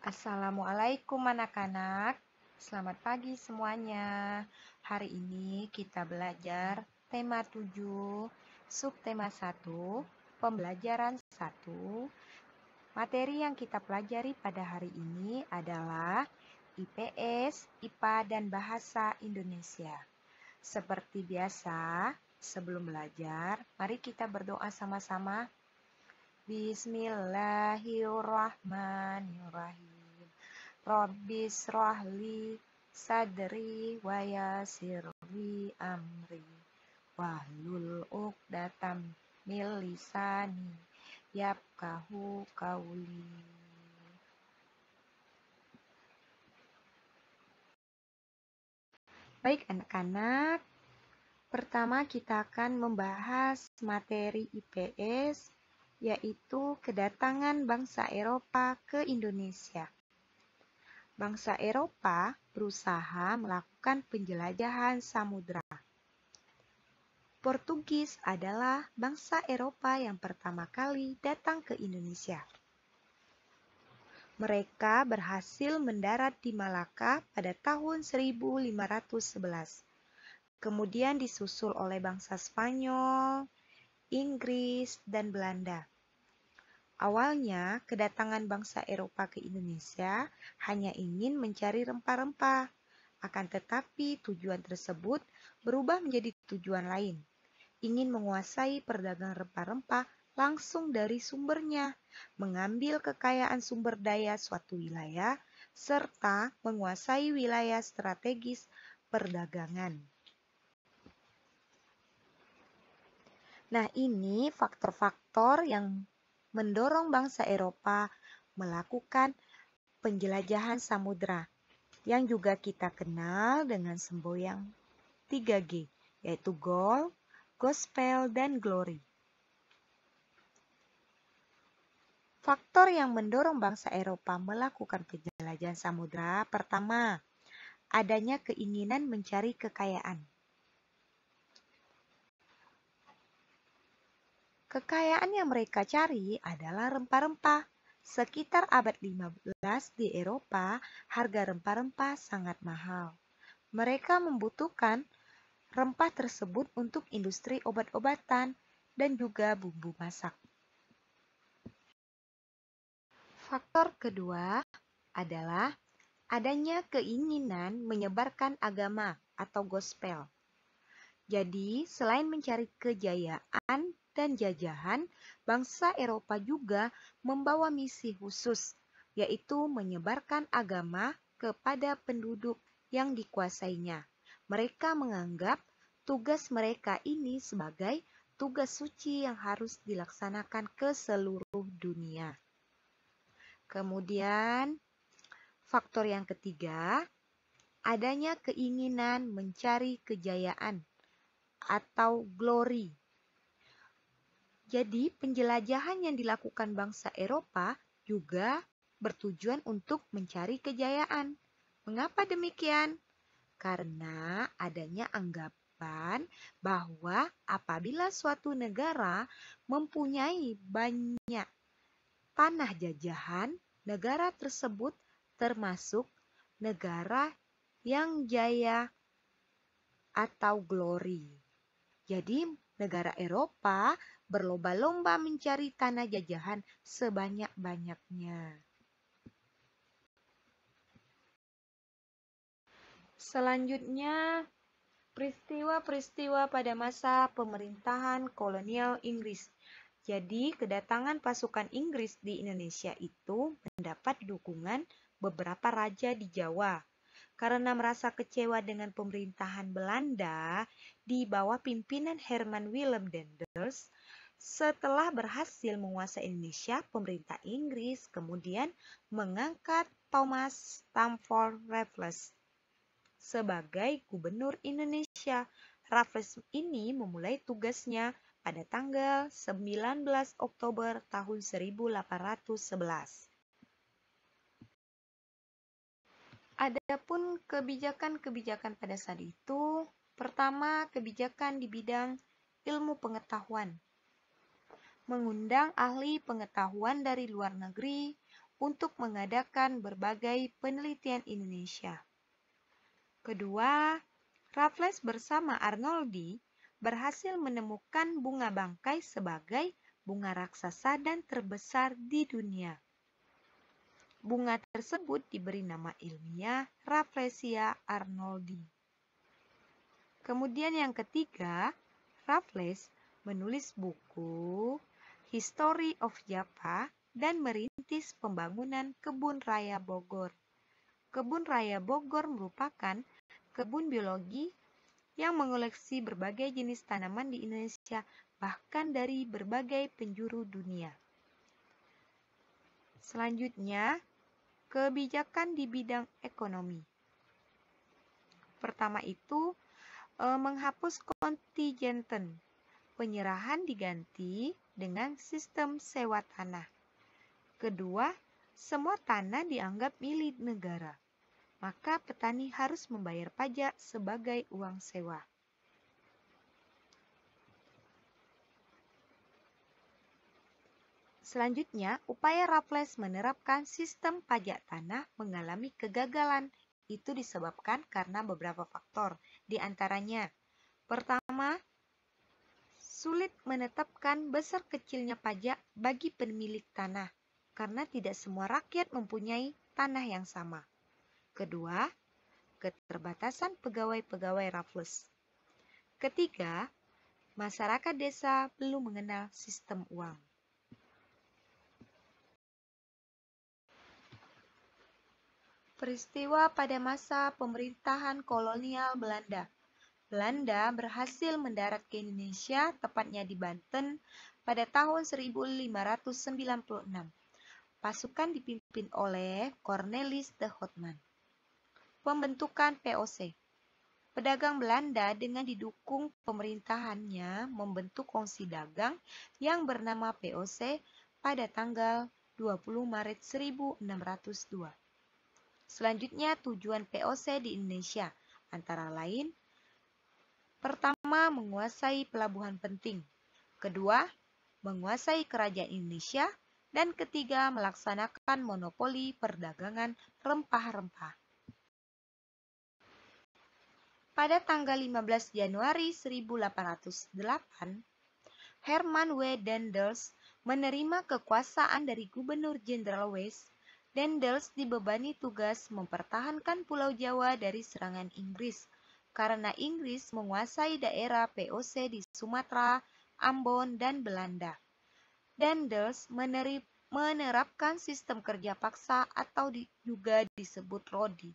Assalamualaikum anak-anak. Selamat pagi semuanya. Hari ini kita belajar tema 7, subtema 1, pembelajaran 1. Materi yang kita pelajari pada hari ini adalah IPS, IPA, dan Bahasa Indonesia. Seperti biasa, sebelum belajar, mari kita berdoa sama-sama. Bismillahirrahmanirrahim. Rabbis rohli sadri wa yasirli amri wahlul uqdatam min lisani yafqahu qauli. Baik anak-anak, pertama kita akan membahas materi IPS, yaitu kedatangan bangsa Eropa ke Indonesia. Bangsa Eropa berusaha melakukan penjelajahan samudra. Portugis adalah bangsa Eropa yang pertama kali datang ke Indonesia. Mereka berhasil mendarat di Malaka pada tahun 1511. Kemudian disusul oleh bangsa Spanyol, Inggris, dan Belanda. Awalnya, kedatangan bangsa Eropa ke Indonesia hanya ingin mencari rempah-rempah. Akan tetapi, tujuan tersebut berubah menjadi tujuan lain. Ingin menguasai perdagangan rempah-rempah langsung dari sumbernya, mengambil kekayaan sumber daya suatu wilayah, serta menguasai wilayah strategis perdagangan. Nah, ini faktor-faktor yang mendorong bangsa Eropa melakukan penjelajahan samudra yang juga kita kenal dengan semboyan 3G, yaitu gold, gospel, dan glory. Faktor yang mendorong bangsa Eropa melakukan penjelajahan samudra pertama, adanya keinginan mencari kekayaan. Kekayaan yang mereka cari adalah rempah-rempah. Sekitar abad 15 di Eropa, harga rempah-rempah sangat mahal. Mereka membutuhkan rempah tersebut untuk industri obat-obatan dan juga bumbu masak. Faktor kedua adalah adanya keinginan menyebarkan agama atau gospel. Jadi, selain mencari kejayaan dan jajahan, bangsa Eropa juga membawa misi khusus, yaitu menyebarkan agama kepada penduduk yang dikuasainya. Mereka menganggap tugas mereka ini sebagai tugas suci yang harus dilaksanakan ke seluruh dunia. Kemudian, faktor yang ketiga, adanya keinginan mencari kejayaan atau glory. Jadi, penjelajahan yang dilakukan bangsa Eropa juga bertujuan untuk mencari kejayaan. Mengapa demikian? Karena adanya anggapan bahwa apabila suatu negara mempunyai banyak tanah jajahan, negara tersebut termasuk negara yang jaya atau glory. Jadi, negara Eropa berlomba-lomba mencari tanah jajahan sebanyak-banyaknya. Selanjutnya, peristiwa-peristiwa pada masa pemerintahan kolonial Inggris. Jadi, kedatangan pasukan Inggris di Indonesia itu mendapat dukungan beberapa raja di Jawa. Karena merasa kecewa dengan pemerintahan Belanda di bawah pimpinan Herman Willem Daendels, setelah berhasil menguasai Indonesia, pemerintah Inggris kemudian mengangkat Thomas Stamford Raffles sebagai gubernur Indonesia. Raffles ini memulai tugasnya pada tanggal 19 Oktober tahun 1811. Adapun kebijakan-kebijakan pada saat itu, pertama, kebijakan di bidang ilmu pengetahuan. Mengundang ahli pengetahuan dari luar negeri untuk mengadakan berbagai penelitian Indonesia. Kedua, Raffles bersama Arnoldi berhasil menemukan bunga bangkai sebagai bunga raksasa dan terbesar di dunia. Bunga tersebut diberi nama ilmiah Rafflesia arnoldi. Kemudian yang ketiga, Raffles menulis buku History of Java dan merintis pembangunan Kebun Raya Bogor. Kebun Raya Bogor merupakan kebun biologi yang mengoleksi berbagai jenis tanaman di Indonesia, bahkan dari berbagai penjuru dunia. Selanjutnya, kebijakan di bidang ekonomi. Pertama itu, menghapus kontingenten. Penyerahan diganti dengan sistem sewa tanah. Kedua, semua tanah dianggap milik negara. Maka petani harus membayar pajak sebagai uang sewa. Selanjutnya, upaya Raffles menerapkan sistem pajak tanah mengalami kegagalan. Itu disebabkan karena beberapa faktor, di antaranya, pertama, sulit menetapkan besar kecilnya pajak bagi pemilik tanah, karena tidak semua rakyat mempunyai tanah yang sama. Kedua, keterbatasan pegawai-pegawai Raffles. Ketiga, masyarakat desa belum mengenal sistem uang. Peristiwa pada masa pemerintahan kolonial Belanda. Belanda berhasil mendarat ke Indonesia, tepatnya di Banten, pada tahun 1596. Pasukan dipimpin oleh Cornelis de Houtman. Pembentukan POC. Pedagang Belanda dengan didukung pemerintahannya membentuk kongsi dagang yang bernama POC pada tanggal 20 Maret 1602. Selanjutnya, tujuan POC di Indonesia, antara lain, pertama, menguasai pelabuhan penting. Kedua, menguasai kerajaan Indonesia. Dan ketiga, melaksanakan monopoli perdagangan rempah-rempah. Pada tanggal 15 Januari 1808, Herman W. Daendels menerima kekuasaan dari Gubernur Jenderal West. Daendels dibebani tugas mempertahankan Pulau Jawa dari serangan Inggris, karena Inggris menguasai daerah POC di Sumatera, Ambon, dan Belanda. Daendels menerapkan sistem kerja paksa atau juga disebut Rodi.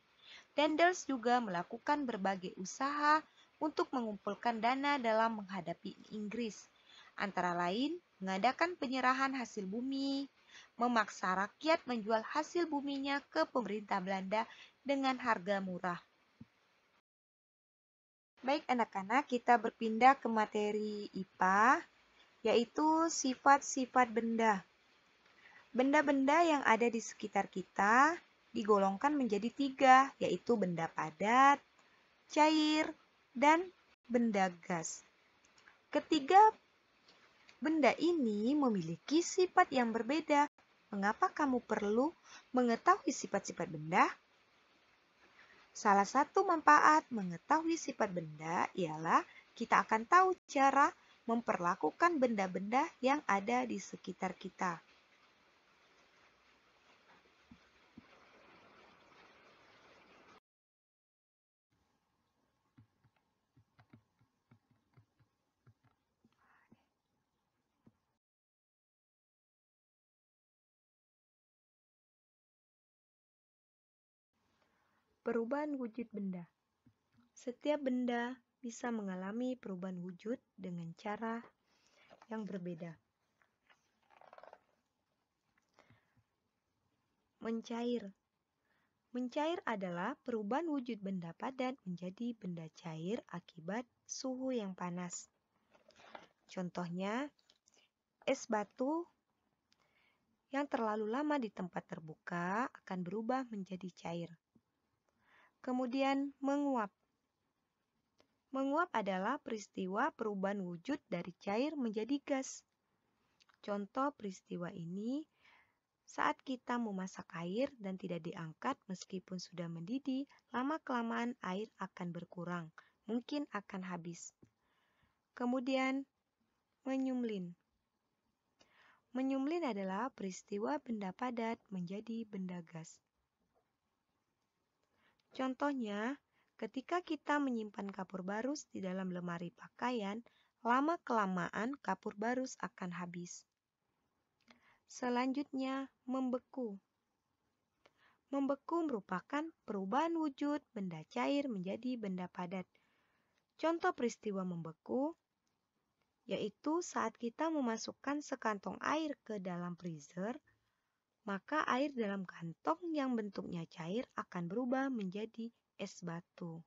Daendels juga melakukan berbagai usaha untuk mengumpulkan dana dalam menghadapi Inggris, antara lain mengadakan penyerahan hasil bumi, memaksa rakyat menjual hasil buminya ke pemerintah Belanda dengan harga murah. Baik anak-anak, kita berpindah ke materi IPA, yaitu sifat-sifat benda. Benda-benda yang ada di sekitar kita digolongkan menjadi 3, yaitu benda padat, cair, dan benda gas. Ketiga benda ini memiliki sifat yang berbeda. Mengapa kamu perlu mengetahui sifat-sifat benda? Salah satu manfaat mengetahui sifat benda ialah kita akan tahu cara memperlakukan benda-benda yang ada di sekitar kita. Perubahan wujud benda. Setiap benda bisa mengalami perubahan wujud dengan cara yang berbeda. Mencair. Mencair adalah perubahan wujud benda padat menjadi benda cair akibat suhu yang panas. Contohnya, es batu yang terlalu lama di tempat terbuka akan berubah menjadi cair. Kemudian, menguap. Menguap adalah peristiwa perubahan wujud dari cair menjadi gas. Contoh peristiwa ini Saat kita memasak air dan tidak diangkat meskipun sudah mendidih, lama-kelamaan air akan berkurang, mungkin akan habis. Kemudian, menyumlin. Menyumlin adalah peristiwa benda padat menjadi benda gas. Contohnya, ketika kita menyimpan kapur barus di dalam lemari pakaian, lama-kelamaan kapur barus akan habis. Selanjutnya, membeku. Membeku merupakan perubahan wujud benda cair menjadi benda padat. Contoh peristiwa membeku yaitu saat kita memasukkan sekantong air ke dalam freezer, maka air dalam kantong yang bentuknya cair akan berubah menjadi es batu.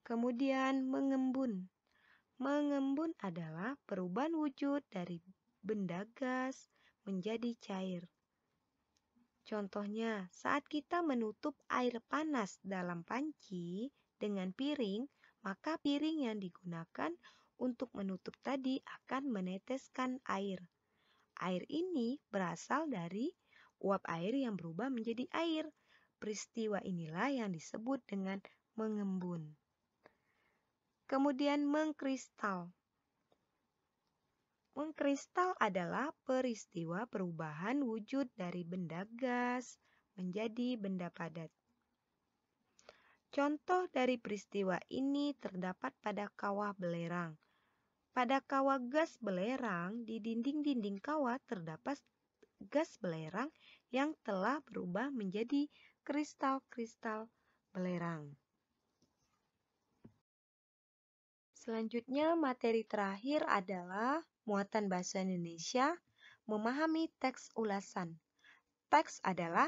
Kemudian mengembun. Mengembun adalah perubahan wujud dari benda gas menjadi cair. Contohnya, saat kita menutup air panas dalam panci dengan piring, maka piring yang digunakan untuk menutup tadi akan meneteskan air. Air ini berasal dari uap air yang berubah menjadi air. Peristiwa inilah yang disebut dengan mengembun. Kemudian mengkristal. Mengkristal adalah peristiwa perubahan wujud dari benda gas menjadi benda padat. Contoh dari peristiwa ini terdapat pada kawah belerang. Pada kawah gas belerang, di dinding-dinding kawah terdapat gas belerang yang telah berubah menjadi kristal-kristal belerang. Selanjutnya, materi terakhir adalah muatan bahasa Indonesia, memahami teks ulasan. Teks adalah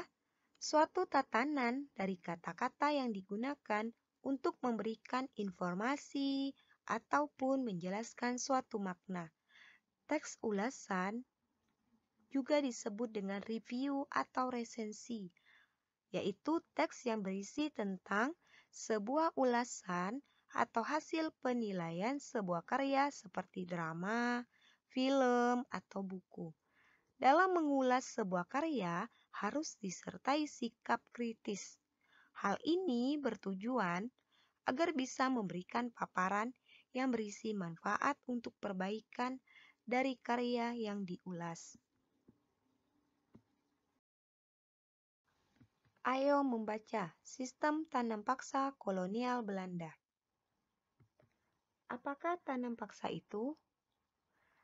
suatu tatanan dari kata-kata yang digunakan untuk memberikan informasi ataupun menjelaskan suatu makna. Teks ulasan juga disebut dengan review atau resensi, yaitu teks yang berisi tentang sebuah ulasan atau hasil penilaian sebuah karya seperti drama, film, atau buku. Dalam mengulas sebuah karya harus disertai sikap kritis. Hal ini bertujuan agar bisa memberikan paparan yang berisi manfaat untuk perbaikan dari karya yang diulas. Ayo membaca Sistem Tanam Paksa Kolonial Belanda. Apakah tanam paksa itu?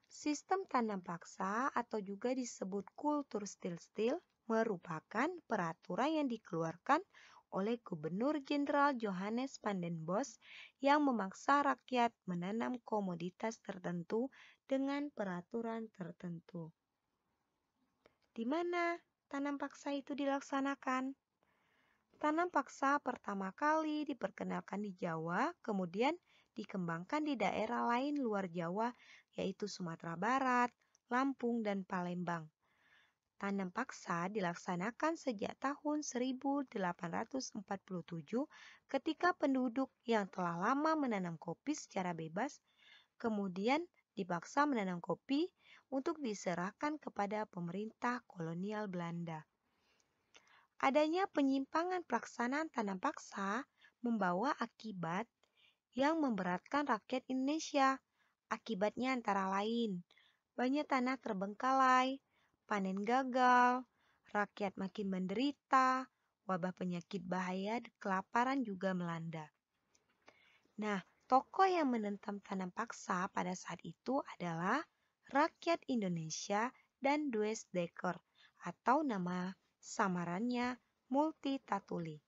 Sistem tanam paksa atau juga disebut kultur stil-stil merupakan peraturan yang dikeluarkan oleh Gubernur Jenderal Johannes van den Bosch yang memaksa rakyat menanam komoditas tertentu dengan peraturan tertentu. Di mana tanam paksa itu dilaksanakan? Tanam paksa pertama kali diperkenalkan di Jawa, kemudian dikembangkan di daerah lain luar Jawa, yaitu Sumatera Barat, Lampung, dan Palembang. Tanam paksa dilaksanakan sejak tahun 1847 ketika penduduk yang telah lama menanam kopi secara bebas, kemudian dipaksa menanam kopi untuk diserahkan kepada pemerintah kolonial Belanda. Adanya penyimpangan pelaksanaan tanam paksa membawa akibat yang memberatkan rakyat Indonesia. Akibatnya antara lain, banyak tanah terbengkalai, panen gagal, rakyat makin menderita, wabah penyakit bahaya, kelaparan juga melanda. Nah, tokoh yang menentang tanam paksa pada saat itu adalah rakyat Indonesia dan Dweck Dekker atau nama samarannya Multatuli.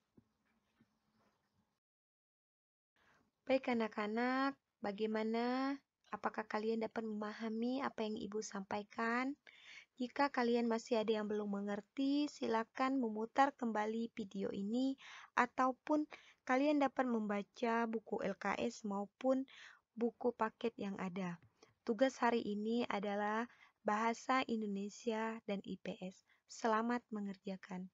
Baik anak-anak, bagaimana? Apakah kalian dapat memahami apa yang Ibu sampaikan? Jika kalian masih ada yang belum mengerti, silakan memutar kembali video ini ataupun kalian dapat membaca buku LKS maupun buku paket yang ada. Tugas hari ini adalah Bahasa Indonesia dan IPS. Selamat mengerjakan.